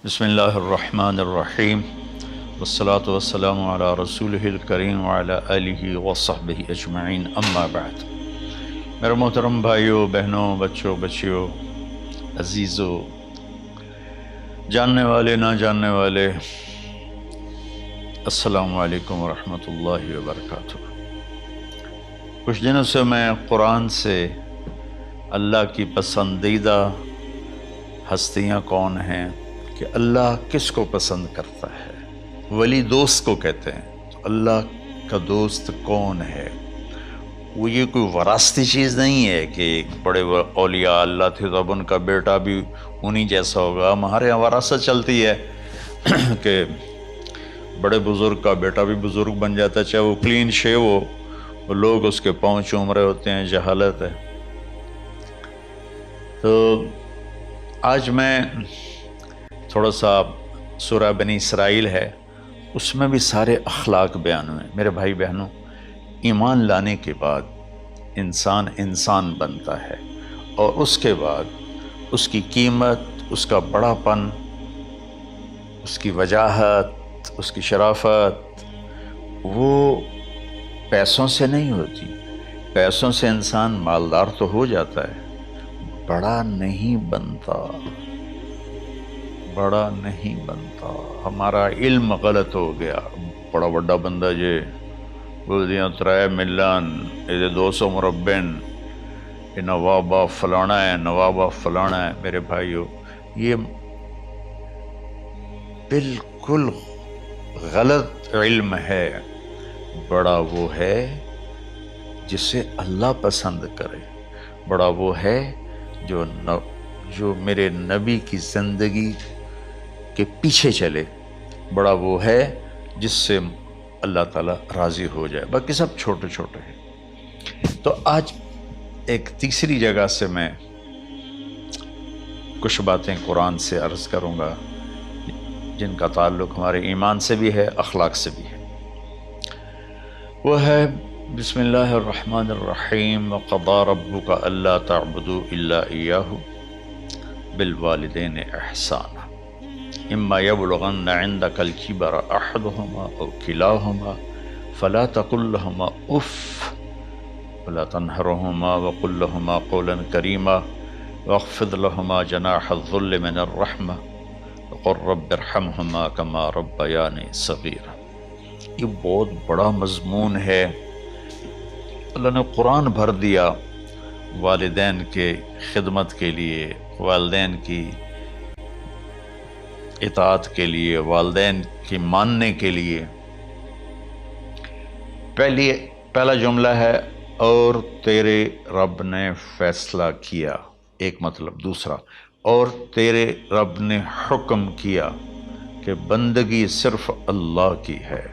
بسم اللہ الرحمن الرحیم والصلاة والسلام علی رسولہ الکریم وعلی آلہ وصحبہ اجمعین، اما بعد۔ میرے محترم بھائیوں، بہنوں، بچوں، بچیوں، عزیزوں، جاننے والے، نہ جاننے والے، السلام علیکم ورحمۃ اللہ وبرکاتہ۔ کچھ دنوں سے میں قرآن سے اللہ کی پسندیدہ ہستیاں کون ہیں، کہ اللہ کس کو پسند کرتا ہے، ولی دوست کو کہتے ہیں۔ تو اللہ کا دوست کون ہے؟ وہ یہ کوئی وراثتی چیز نہیں ہے کہ ایک بڑے اولیاء اللہ تھے تو اب ان کا بیٹا بھی انہی جیسا ہوگا۔ ہمارے یہاں وراثت چلتی ہے کہ بڑے بزرگ کا بیٹا بھی بزرگ بن جاتا ہے، چاہے وہ کلین شیو ہو، وہ لوگ اس کے پاؤں چوم رہے ہوتے ہیں، جہالت ہے۔ تو آج میں تھوڑا سا سورہ بنی اسرائیل ہے، اس میں بھی سارے اخلاق بیان ہوئے۔ میرے بھائی بہنوں، ایمان لانے کے بعد انسان بنتا ہے، اور اس کے بعد اس کی قیمت، اس کا بڑا پن، اس کی وجاہت، اس کی شرافت وہ پیسوں سے نہیں ہوتی۔ پیسوں سے انسان مالدار تو ہو جاتا ہے، بڑا نہیں بنتا، بڑا نہیں بنتا۔ ہمارا علم غلط ہو گیا۔ بڑا بڑا بندہ جے بولدیاں 3 ملن، یہ 200 مربع، یہ نوابہ فلانا ہے، نوابہ فلانا ہے۔ میرے بھائیو، یہ بالکل غلط علم ہے۔ بڑا وہ ہے جسے اللہ پسند کرے، بڑا وہ ہے جو میرے نبی کی زندگی کے پیچھے چلے، بڑا وہ ہے جس سے اللہ تعالیٰ راضی ہو جائے، باقی سب چھوٹے چھوٹے ہیں۔ تو آج ایک تیسری جگہ سے میں کچھ باتیں قرآن سے عرض کروں گا جن کا تعلق ہمارے ایمان سے بھی ہے، اخلاق سے بھی ہے۔ وہ ہے بسم اللہ الرحمن الرحیم، وَقَضَىٰ رَبُّكَ أَلَّا تَعْبُدُوا إِلَّا إِيَّاهُ بِالْوَالِدَيْنِ إِحْسَانًا إِمَّا يَبْلُغَنَّ عِندَكَ الْكِبَرَ أَحَدُهُمَا أَوْ كِلَاهُمَا فَلَا تَقُل لَّهُمَا أُفٍّ وَلَا تَنْهَرْهُمَا وَقُل لَّهُمَا قَوْلًا كَرِيمًا وَاخْفِضْ لَهُمَا جَنَاحَ الذُّلِّ مِنَ الرَّحْمَةِ وَقُل رَّبِّ ارْحَمْهُمَا كَمَا رَبَّيَانِي صَغِيرًا۔ یہ بہت بڑا مضمون ہے۔ اللہ نے قرآن بھر دیا والدین کے خدمت کے لیے، والدین کی اطاعت کے لیے، والدین کی ماننے کے لیے۔ پہلا جملہ ہے اور تیرے رب نے فیصلہ کیا، ایک مطلب۔ دوسرا، اور تیرے رب نے حکم کیا کہ بندگی صرف اللہ کی ہے،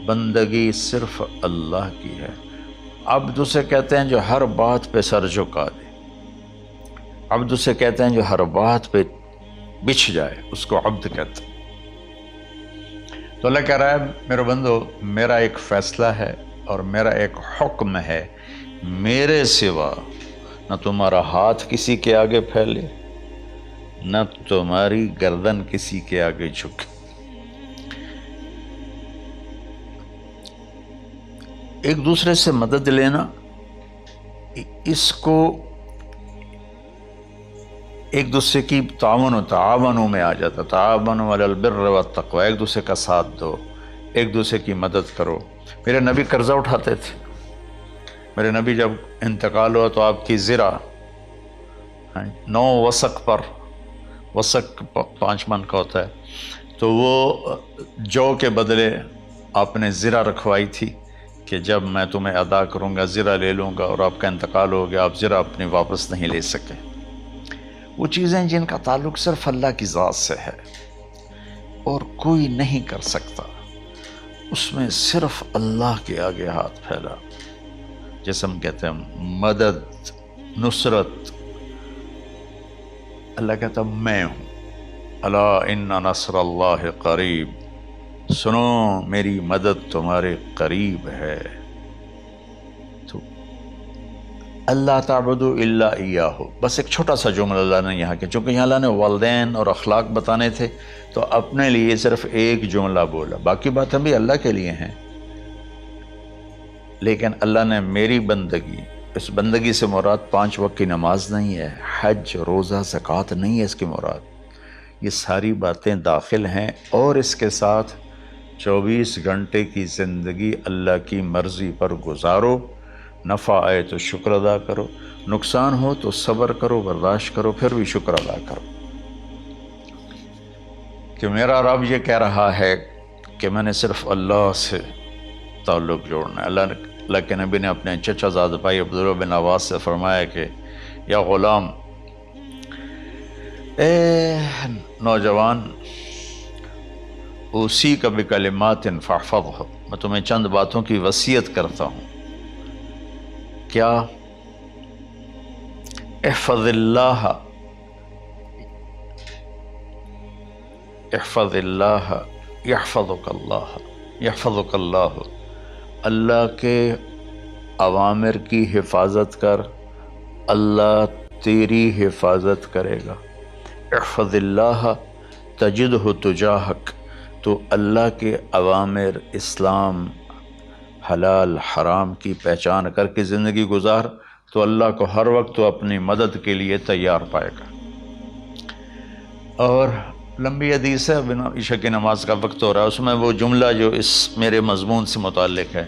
بندگی صرف اللہ کی ہے۔ عبد اسے کہتے ہیں جو ہر بات پہ سر جھکا دے، عبد اسے کہتے ہیں جو ہر بات پہ بچھ جائے، اس کو عبد کہتے ہیں۔ تو اللہ کہہ رہا ہے میرے بندو، میرا ایک فیصلہ ہے اور میرا ایک حکم ہے، میرے سوا نہ تمہارا ہاتھ کسی کے آگے پھیلے، نہ تمہاری گردن کسی کے آگے جھکے۔ ایک دوسرے سے مدد لینا، اس کو ایک دوسرے کی تعاونوں میں آ جاتا، تعاونوا علی البر والتقوی، ایک دوسرے کا ساتھ دو، ایک دوسرے کی مدد کرو۔ میرے نبی قرضہ اٹھاتے تھے۔ میرے نبی جب انتقال ہوا تو آپ کی زرہ 9 وسق پر، وسق 5 من کا ہوتا ہے، تو وہ جو کے بدلے آپ نے زرہ رکھوائی تھی کہ جب میں تمہیں ادا کروں گا زرہ لے لوں گا، اور آپ کا انتقال ہو گیا، آپ زرہ اپنی واپس نہیں لے سکے۔ وہ چیزیں جن کا تعلق صرف اللہ کی ذات سے ہے اور کوئی نہیں کر سکتا، اس میں صرف اللہ کے آگے ہاتھ پھیلا، جیسے ہم کہتے ہیں مدد، نصرت۔ اللہ کہتا میں ہوں، الا ان نصر اللہ قریب، سنو میری مدد تمہارے قریب ہے۔ تو اللہ تعبدوا الا ایاہ، بس ایک چھوٹا سا جملہ اللہ نے یہاں کے، چونکہ یہاں اللہ نے والدین اور اخلاق بتانے تھے تو اپنے لیے صرف ایک جملہ بولا، باقی باتیں بھی اللہ کے لیے ہیں، لیکن اللہ نے میری بندگی، اس بندگی سے مراد 5 وقت کی نماز نہیں ہے، حج، روزہ، زکوٰۃ نہیں ہے اس کی مراد، یہ ساری باتیں داخل ہیں، اور اس کے ساتھ 24 گھنٹے کی زندگی اللہ کی مرضی پر گزارو، نفع آئے تو شکر ادا کرو، نقصان ہو تو صبر کرو، برداشت کرو، پھر بھی شکر ادا کرو کہ میرا رب یہ کہہ رہا ہے کہ میں نے صرف اللہ سے تعلق جوڑنا ہے۔ اللہ کے نبی نے اپنے چچا زاد بھائی عبداللہ بن عباس سے فرمایا کہ یا غلام، اے نوجوان، اوصیک بکلمات فاحفظہ، میں تمہیں چند باتوں کی وصیت کرتا ہوں، کیا؟ احفظ اللہ، احفظ اللہ یحفظک اللہ، یحفظک اللہ، اللہ کے اوامر کی حفاظت کر، اللہ تیری حفاظت کرے گا۔ احفظ اللہ تجدہ تجاہک، تو اللہ کے اوامر، اسلام، حلال حرام کی پہچان کر کے زندگی گزار تو اللہ کو ہر وقت تو اپنی مدد کے لیے تیار پائے گا۔ اور لمبی حدیث ہے، عشاء کی نماز کا وقت ہو رہا ہے، اس میں وہ جملہ جو اس میرے مضمون سے متعلق ہے،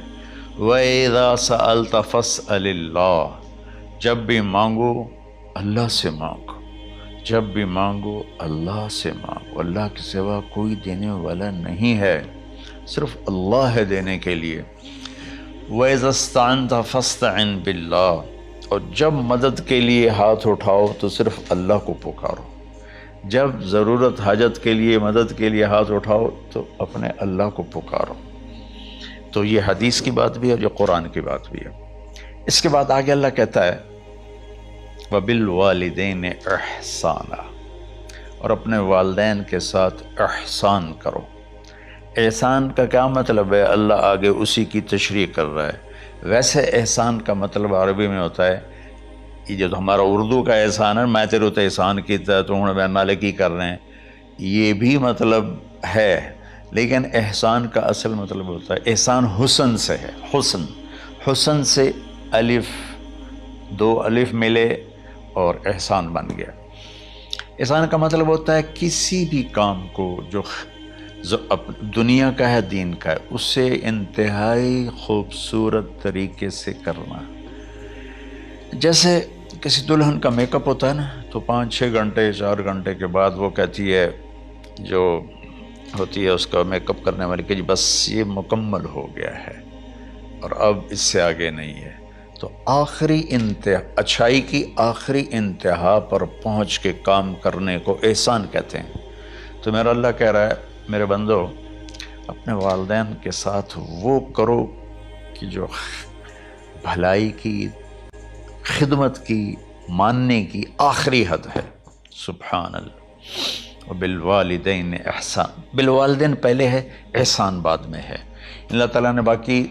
وَإِذَا سَأَلْتَ فَاسْأَلِ اللَّهِ، جب بھی مانگو اللہ سے مانگو، جب بھی مانگو اللہ سے مانگو، اللہ کے سوا کوئی دینے والا نہیں ہے، صرف اللہ ہے دینے کے لیے۔ وَإِذَا اسْتَعَنْتَ فَاسْتَعِنْ بِاللَّهِ، اور جب مدد کے لیے ہاتھ اٹھاؤ تو صرف اللہ کو پکارو، جب ضرورت حاجت کے لیے، مدد کے لیے ہاتھ اٹھاؤ تو اپنے اللہ کو پکارو۔ تو یہ حدیث کی بات بھی ہے اور یہ قرآن کی بات بھی ہے۔ اس کے بعد آگے اللہ کہتا ہے وَبِالْوَالِدَيْنِ إِحْسَانًا، اور اپنے والدین کے ساتھ احسان کرو۔ احسان کا کیا مطلب ہے؟ اللہ آگے اسی کی تشریح کر رہا ہے۔ ویسے احسان کا مطلب عربی میں ہوتا ہے، یہ جو ہمارا اردو کا احسان ہے، میں تیرے تو احسان کیتا تو ہوں میں نالے کی کر رہے ہیں، یہ بھی مطلب ہے، لیکن احسان کا اصل مطلب ہوتا ہے، احسان حسن سے ہے، حسن، حسن سے الف، 2 الف ملے اور احسان بن گیا۔ احسان کا مطلب ہوتا ہے کسی بھی کام کو جو دنیا کا ہے، دین کا ہے، اسے انتہائی خوبصورت طریقے سے کرنا۔ جیسے کسی دلہن کا میک اپ ہوتا ہے نا، تو 5-6 گھنٹے 4 گھنٹے کے بعد وہ کہتی ہے، جو ہوتی ہے اس کا میک اپ کرنے والی، کہ جی بس یہ مکمل ہو گیا ہے اور اب اس سے آگے نہیں ہے۔ تو آخری اچھائی کی آخری انتہا پر پہنچ کے کام کرنے کو احسان کہتے ہیں۔ تو میرا اللہ کہہ رہا ہے، میرے بندو، اپنے والدین کے ساتھ وہ کرو کہ جو بھلائی کی، خدمت کی، ماننے کی آخری حد ہے۔ سبحان اللہ۔ وبالوالدین احسان، بالوالدین پہلے ہے، احسان بعد میں ہے۔ اللہ تعالیٰ نے باقی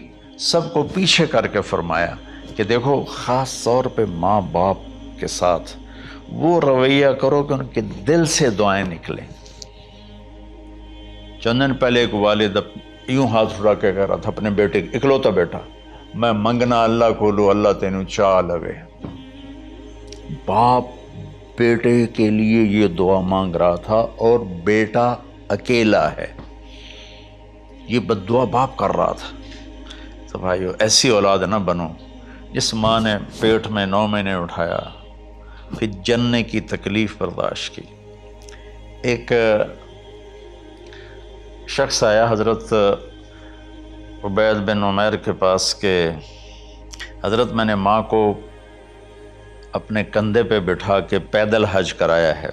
سب کو پیچھے کر کے فرمایا کہ دیکھو خاص طور پہ ماں باپ کے ساتھ وہ رویہ کرو کہ ان کے دل سے دعائیں نکلیں۔ چند دن پہلے ایک والد یوں ہاتھ اٹھا کے کہہ رہا تھا اپنے بیٹے، اکلوتا بیٹا، میں منگنا اللہ کو لو، اللہ تینوں چاہ لوے۔ باپ بیٹے کے لیے یہ دعا مانگ رہا تھا اور بیٹا اکیلا ہے، یہ بد دعا باپ کر رہا تھا۔ تو بھائیو، ایسی اولاد نہ بنو جس ماں نے پیٹ میں 9 مہینے اٹھایا، پھر جننے کی تکلیف برداشت کی۔ ایک شخص آیا حضرت عبید بن عمیر کے پاس کہ حضرت میں نے ماں کو اپنے کندھے پہ بٹھا کے پیدل حج کرایا ہے،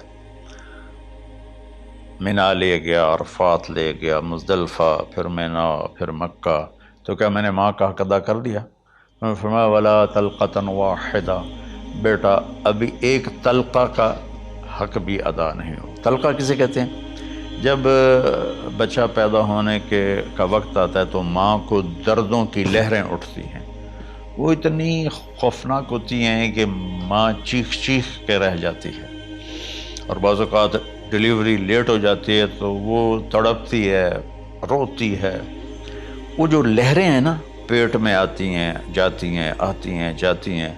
مینا لے گیا، عرفات لے گیا، مزدلفہ، پھر مینا، پھر مکہ، تو کیا میں نے ماں کا حق ادا کر دیا؟ میں نے فرمایا ولا تلقۃ واحدہ، بیٹا ابھی ایک تلقہ کا حق بھی ادا نہیں ہو۔ تلقہ کسے کہتے ہیں؟ جب بچہ پیدا ہونے کا وقت آتا ہے تو ماں کو دردوں کی لہریں اٹھتی ہیں، وہ اتنی خوفناک ہوتی ہیں کہ ماں چیخ چیخ کے رہ جاتی ہے، اور بعض اوقات ڈیلیوری لیٹ ہو جاتی ہے تو وہ تڑپتی ہے، روتی ہے۔ وہ جو لہریں ہیں نا، پیٹ میں آتی ہیں جاتی ہیں، آتی ہیں جاتی ہیں،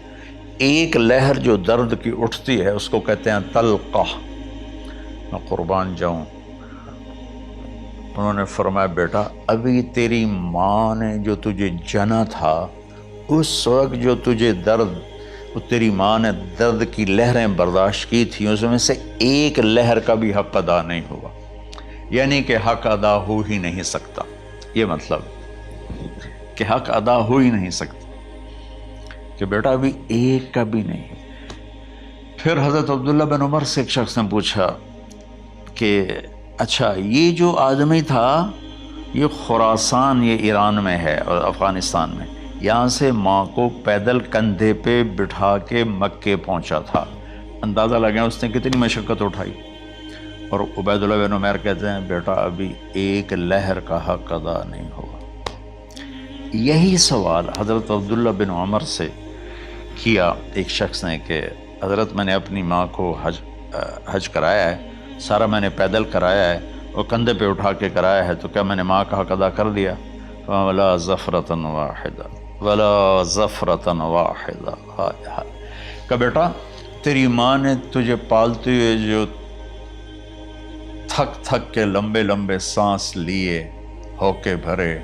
ایک لہر جو درد کی اٹھتی ہے اس کو کہتے ہیں طلقہ۔ میں قربان جاؤں، انہوں نے فرمایا بیٹا ابھی تیری ماں نے جو تجھے جنا تھا اس وقت جو تجھے درد، وہ تیری ماں نے درد کی لہریں برداشت کی تھیں، اس میں سے ایک لہر کا بھی حق ادا نہیں ہوا، یعنی کہ حق ادا ہو ہی نہیں سکتا۔ یہ مطلب کہ حق ادا ہو ہی نہیں سکتا، کہ بیٹا ابھی ایک کا بھی نہیں۔ پھر حضرت عبداللہ بن عمر سے ایک شخص نے پوچھا کہ اچھا یہ جو آدمی تھا یہ خراسان، یہ ایران میں ہے اور افغانستان میں، یہاں سے ماں کو پیدل کندھے پہ بٹھا کے مکے پہنچا تھا، اندازہ لگا اس نے کتنی مشقت اٹھائی۔ اور عبید اللہ بن عمر کہتے ہیں بیٹا ابھی ایک لہر کا حق ادا نہیں ہوا۔ یہی سوال حضرت عبداللہ بن عمر سے کیا ایک شخص نے کہ حضرت میں نے اپنی ماں کو حج کرایا ہے، سارا میں نے پیدل کرایا ہے اور کندھے پہ اٹھا کے کرایا ہے، تو کیا میں نے ماں کا حق ادا کر دیا؟ وَلَا زَفْرَةً وَاحِدًا وَلَا زَفْرَةً وَاحِدًا۔ کہ بیٹا تیری ماں نے تجھے پالتے ہوئے جو تھک تھک کے لمبے لمبے سانس لیے، ہوکے بھرے،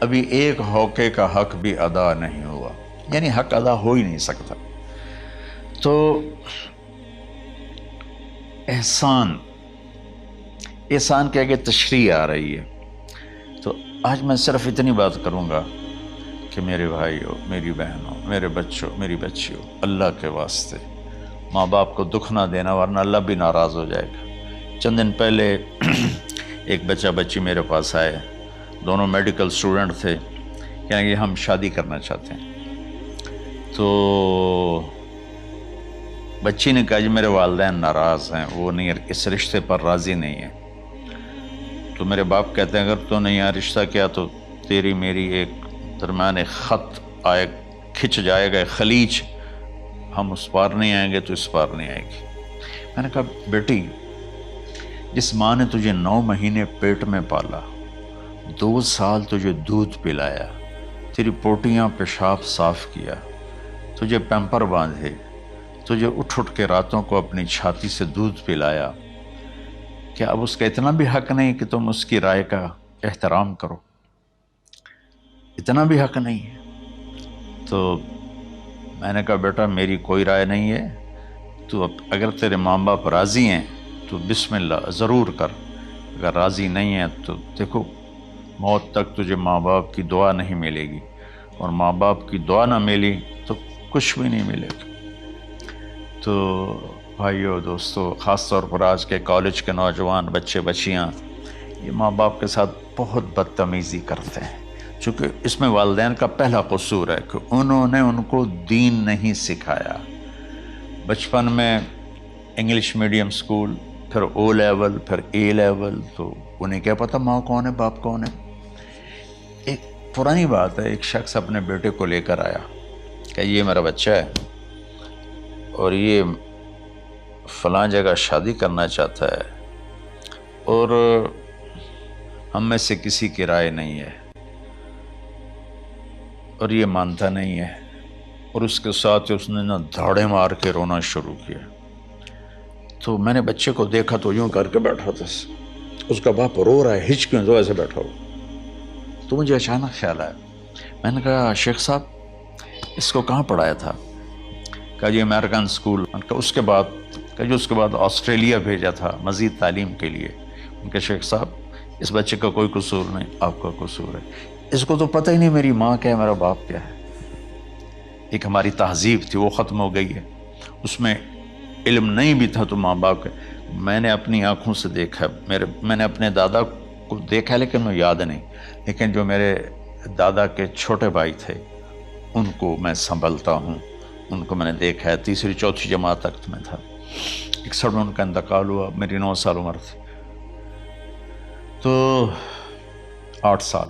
ابھی ایک ہوکے کا حق بھی ادا نہیں ہوا، یعنی حق ادا ہو ہی نہیں سکتا۔ تو احسان کے آگے تشریح آ رہی ہے۔ تو آج میں صرف اتنی بات کروں گا کہ میرے بھائیوں، میری بہنوں، میرے بچوں، میری بچیوں، اللہ کے واسطے ماں باپ کو دکھ نہ دینا، ورنہ اللہ بھی ناراض ہو جائے گا۔ چند دن پہلے ایک بچہ بچی میرے پاس آئے، دونوں میڈیکل اسٹوڈنٹ تھے، کہنے کہ ہم شادی کرنا چاہتے ہیں۔ تو بچی نے کہا جی میرے والدین ناراض ہیں، وہ نہیں، اس رشتے پر راضی نہیں ہیں۔ تو میرے باپ کہتے ہیں اگر تو نہیں یہاں رشتہ کیا تو تیری میری ایک درمیان ایک خط آئے، کھچ جائے گا خلیج، ہم اس پار نہیں آئیں گے تو اس پار نہیں آئے گی۔ میں نے کہا بیٹی جس ماں نے تجھے 9 مہینے پیٹ میں پالا، 2 سال تجھے دودھ پلایا، تیری پوٹیاں پیشاب صاف کیا، تجھے پیمپر باندھے، تجھے اٹھ اٹھ کے راتوں کو اپنی چھاتی سے دودھ پلایا، کیا اب اس کا اتنا بھی حق نہیں کہ تم اس کی رائے کا احترام کرو؟ اتنا بھی حق نہیں ہے؟ تو میں نے کہا بیٹا میری کوئی رائے نہیں ہے، تو اگر تیرے ماں باپ راضی ہیں تو بسم اللہ ضرور کر، اگر راضی نہیں ہیں تو دیکھو موت تک تجھے ماں باپ کی دعا نہیں ملے گی، اور ماں باپ کی دعا نہ ملی تو کچھ بھی نہیں ملے گا۔ تو بھائیو دوستو، خاص طور پر آج کے کالج کے نوجوان بچے بچیاں یہ ماں باپ کے ساتھ بہت بدتمیزی کرتے ہیں، چونکہ اس میں والدین کا پہلا قصور ہے کہ انہوں نے ان کو دین نہیں سکھایا۔ بچپن میں انگلش میڈیم سکول، پھر او لیول، پھر اے لیول، تو انہیں کیا پتہ ماں کون ہے باپ کون ہے۔ ایک پرانی بات ہے، ایک شخص اپنے بیٹے کو لے کر آیا کہ یہ میرا بچہ ہے اور یہ فلاں جگہ شادی کرنا چاہتا ہے، اور ہم میں سے کسی کی رائے نہیں ہے، اور یہ مانتا نہیں ہے، اور اس کے ساتھ اس نے نا دھاڑے مار کے رونا شروع کیا۔ تو میں نے بچے کو دیکھا تو یوں کر کے بیٹھا تھا، اس کا باپ رو رہا ہے، ہچ کیوں تو ایسے بیٹھا ہو۔ تو مجھے اچانک خیال آیا، میں نے کہا شیخ صاحب اس کو کہاں پڑھایا تھا؟ کہا جی امریکن سکول۔ اس کے بعد آسٹریلیا بھیجا تھا مزید تعلیم کے لیے۔ ان کے شیخ صاحب اس بچے کا کوئی قصور نہیں، آپ کا قصور ہے، اس کو تو پتہ ہی نہیں میری ماں کیا ہے، میرا باپ کیا ہے۔ ایک ہماری تہذیب تھی وہ ختم ہو گئی ہے، اس میں علم نہیں بھی تھا تو ماں باپ کے۔ میں نے اپنی آنکھوں سے دیکھا، میں نے اپنے دادا کو دیکھا لیکن مجھے یاد نہیں، لیکن جو میرے دادا کے چھوٹے بھائی تھے ان کو میں سنبھلتا ہوں، ان کو میں نے دیکھا ہے، 3ری 4تھی جماعت تک میں تھا۔ 61 میں ان کا انتقال ہوا، میری 9 سال عمر تھی، تو 8 سال۔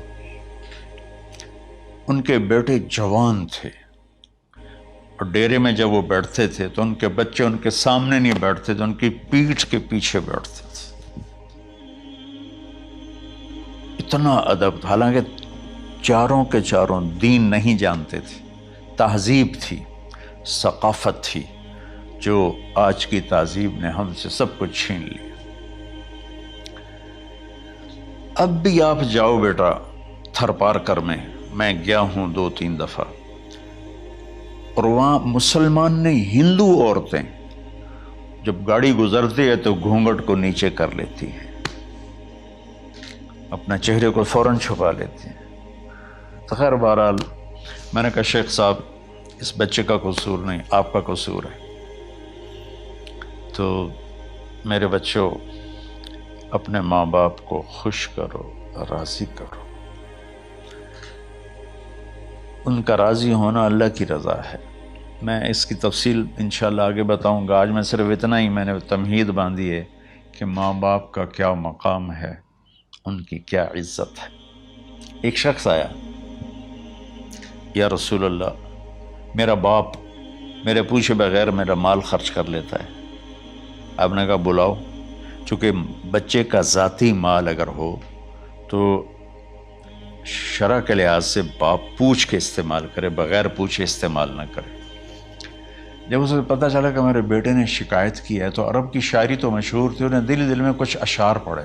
ان کے بیٹے جوان تھے، اور ڈیرے میں جب وہ بیٹھتے تھے تو ان کے بچے ان کے سامنے نہیں بیٹھتے تھے، ان کی پیٹھ کے پیچھے بیٹھتے تھے۔ اتنا ادب، حالانکہ چاروں کے چاروں دین نہیں جانتے تھے، تہذیب تھی، ثقافت تھی، جو آج کی تہذیب نے ہم سے سب کچھ چھین لیا۔ اب بھی آپ جاؤ بیٹا تھر پارکر میں گیا ہوں 2-3 دفعہ، اور وہاں مسلمان نہیں، ہندو عورتیں جب گاڑی گزرتی ہے تو گھونگھٹ کو نیچے کر لیتی ہیں، اپنا چہرے کو فوراً چھپا لیتی ہیں۔ تو خیر بہرحال میں نے کہا شیخ صاحب اس بچے کا قصور نہیں، آپ کا قصور ہے۔ تو میرے بچوں، اپنے ماں باپ کو خوش کرو، راضی کرو۔ ان کا راضی ہونا اللہ کی رضا ہے۔ میں اس کی تفصیل انشاءاللہ آگے بتاؤں گا، آج میں صرف اتنا ہی میں نے تمہید باندھی ہے کہ ماں باپ کا کیا مقام ہے، ان کی کیا عزت ہے۔ ایک شخص آیا، یا رسول اللہ میرا باپ میرے پوچھے بغیر میرا مال خرچ کر لیتا ہے۔ آپ نے کہا بلاؤ، چونکہ بچے کا ذاتی مال اگر ہو تو شرع کے لحاظ سے باپ پوچھ کے استعمال کرے، بغیر پوچھے استعمال نہ کرے۔ جب اسے پتہ چلا کہ میرے بیٹے نے شکایت کی ہے، تو عرب کی شاعری تو مشہور تھی، انہیں دل میں کچھ اشعار پڑھے۔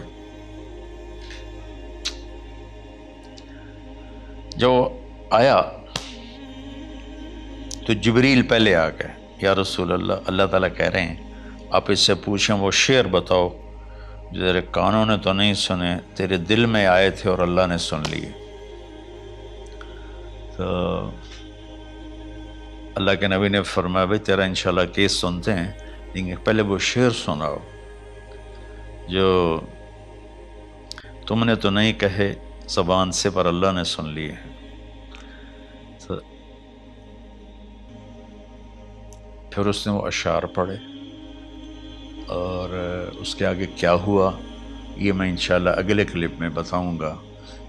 جو آیا تو جبریل پہلے آ گئے، یا رسول اللہ، اللہ تعالیٰ کہہ رہے ہیں آپ اس سے پوچھیں وہ شعر بتاؤ جو تیرے کانوں نے تو نہیں سنے، تیرے دل میں آئے تھے اور اللہ نے سن لیے۔ تو اللہ کے نبی نے فرمایا بھائی تیرا انشاءاللہ کیس سنتے ہیں، لیکن پہلے وہ شعر سناؤ جو تم نے تو نہیں کہے زبان سے پر اللہ نے سن لیے۔ تو پھر اس نے وہ اشعار پڑھے، اور اس کے آگے کیا ہوا یہ میں انشاءاللہ اگلے کلپ میں بتاؤں گا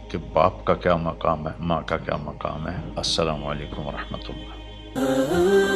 کہ باپ کا کیا مقام ہے، ماں کا کیا مقام ہے۔ السلام علیکم ورحمۃ اللہ۔